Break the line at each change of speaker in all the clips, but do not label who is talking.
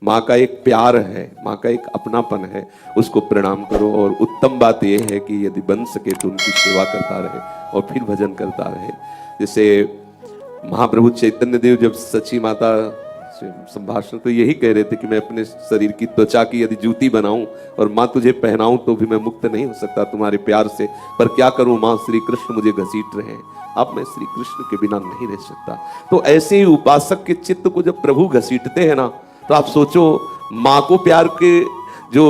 माँ का एक प्यार है, माँ का एक अपनापन है, उसको प्रणाम करो। और उत्तम बात यह है कि यदि बन सके तो उनकी सेवा करता रहे और फिर भजन करता रहे। जैसे महाप्रभु चैतन्य देव जब सची माता से संभाषण तो यही कह रहे थे कि मैं अपने शरीर की त्वचा की यदि जूती बनाऊं और माँ तुझे पहनाऊं तो भी मैं मुक्त नहीं हो सकता तुम्हारे प्यार से, पर क्या करूं माँ, श्री कृष्ण मुझे घसीट रहे हैं, अब मैं श्री कृष्ण के बिना नहीं रह सकता। तो ऐसे ही उपासक के चित्त को जब प्रभु घसीटते हैं ना, तो आप सोचो माँ को प्यार के जो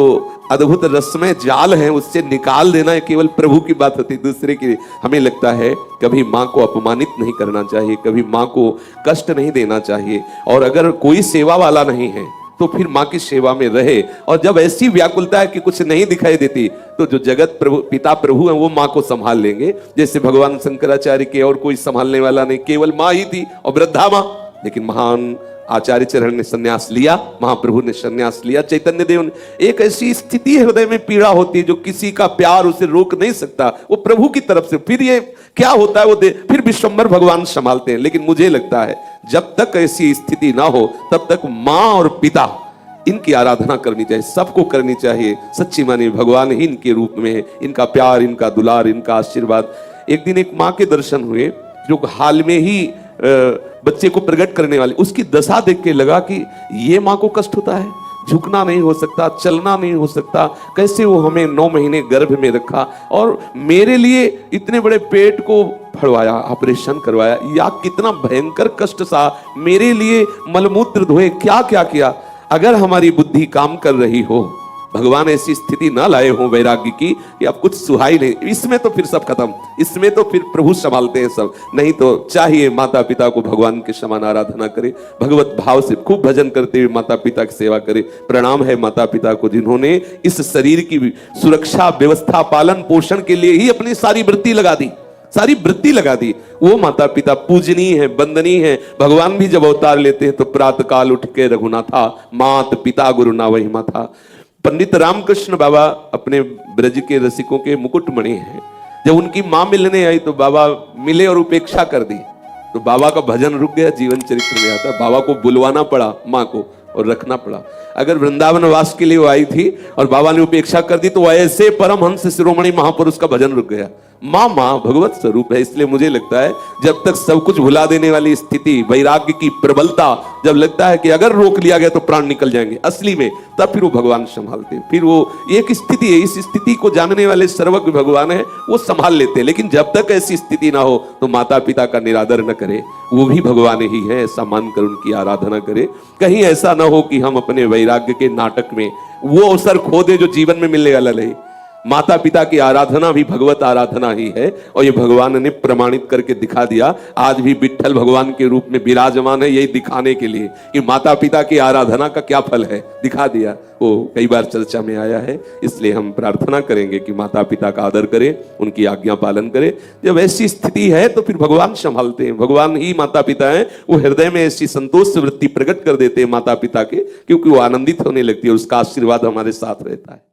अद्भुत रसमय जाल है उससे निकाल देना केवल प्रभु की बात होती, दूसरे की। हमें लगता है कभी माँ को अपमानित नहीं करना चाहिए, कभी माँ को कष्ट नहीं देना चाहिए, और अगर कोई सेवा वाला नहीं है तो फिर माँ की सेवा में रहे। और जब ऐसी व्याकुलता है कि कुछ नहीं दिखाई देती तो जो जगत प्रभु पिता प्रभु है वो माँ को संभाल लेंगे। जैसे भगवान शंकराचार्य के और कोई संभालने वाला नहीं, केवल माँ ही थी और वृद्धा माँ। लेकिन महान आचार्य चरण ने संन्यास लिया, महाप्रभु ने संन्यास लिया, चैतन्य देव ने। एक ऐसी स्थिति हृदय में पीड़ा होती है जो किसी का प्यार उसे रोक नहीं सकता, वो प्रभु की तरफ से। फिर ये क्या होता है वो फिर विश्वम्भर भगवान संभालते हैं। लेकिन मुझे लगता है जब तक ऐसी स्थिति ना हो तब तक माँ और पिता इनकी आराधना करनी चाहिए, सबको करनी चाहिए। सच्ची मानी भगवान ही इनके रूप में है, इनका प्यार, इनका दुलार, इनका आशीर्वाद। एक दिन एक माँ के दर्शन हुए जो हाल में ही बच्चे को प्रकट करने वाली, उसकी दशा देख के लगा कि ये माँ को कष्ट होता है, झुकना नहीं हो सकता, चलना नहीं हो सकता, कैसे वो हमें 9 महीने गर्भ में रखा और मेरे लिए इतने बड़े पेट को फड़वाया, ऑपरेशन करवाया, या कितना भयंकर कष्ट सा मेरे लिए मलमूत्र धोए, क्या क्या किया। अगर हमारी बुद्धि काम कर रही हो, भगवान ऐसी स्थिति ना लाए हो वैराग्य की कि अब कुछ सुहाई नहीं, इसमें तो फिर सब खत्म, इसमें तो फिर प्रभु संभालते हैं सब। नहीं तो चाहिए माता पिता को भगवान के समान आराधना करे, भगवत भाव से खूब भजन करते हुए माता पिता की सेवा करे। प्रणाम है माता पिता को जिन्होंने इस शरीर की सुरक्षा, व्यवस्था, पालन पोषण के लिए ही अपनी सारी वृत्ति लगा दी, सारी वृत्ति लगा दी। वो माता पिता पूजनीय है, वंदनीय है। भगवान भी जब अवतार लेते हैं तो प्रातः काल उठ के रघुनाथा, मात पिता गुरु ना वही माता। पंडित रामकृष्ण बाबा अपने ब्रज के रसिकों के मुकुटमणि हैं। जब उनकी मां मिलने आई तो बाबा मिले और उपेक्षा कर दी, तो बाबा का भजन रुक गया। जीवन चरित्र में आता है बाबा को बुलवाना पड़ा मां को और रखना पड़ा। अगर वृंदावन वास के लिए वो आई थी और बाबा ने उपेक्षा कर दी तो ऐसे परमहंस शिरोमणि महापुरुष का भजन रुक गया। माँ भगवत स्वरूप है। इसलिए मुझे लगता है जब तक सब कुछ भुला देने वाली स्थिति, वैराग्य की प्रबलता, जब लगता है कि अगर रोक लिया गया तो प्राण निकल जाएंगे असली में, तब फिर वो भगवान संभालते हैं। फिर वो एक स्थिति है, इस स्थिति को जानने वाले सर्वज्ञ भगवान है, वो संभाल लेते हैं। लेकिन जब तक ऐसी स्थिति ना हो तो माता पिता का निरादर न करे, वो भी भगवान ही है ऐसा मानकर उनकी आराधना करे। कहीं ऐसा ना हो कि हम अपने वैराग्य के नाटक में वो अवसर खो दे जो जीवन में मिलने वाला नहीं। माता पिता की आराधना भी भगवत आराधना ही है, और ये भगवान ने प्रमाणित करके दिखा दिया। आज भी विट्ठल भगवान के रूप में विराजमान है, यही दिखाने के लिए कि माता पिता की आराधना का क्या फल है, दिखा दिया। वो कई बार चर्चा में आया है। इसलिए हम प्रार्थना करेंगे कि माता पिता का आदर करें, उनकी आज्ञा पालन करें। जब ऐसी स्थिति है तो फिर भगवान संभालते हैं, भगवान ही माता पिता हैं। वो हृदय में ऐसी संतोष वृत्ति प्रकट कर देते हैं माता पिता के, क्योंकि वो आनंदित होने लगती है और उसका आशीर्वाद हमारे साथ रहता है।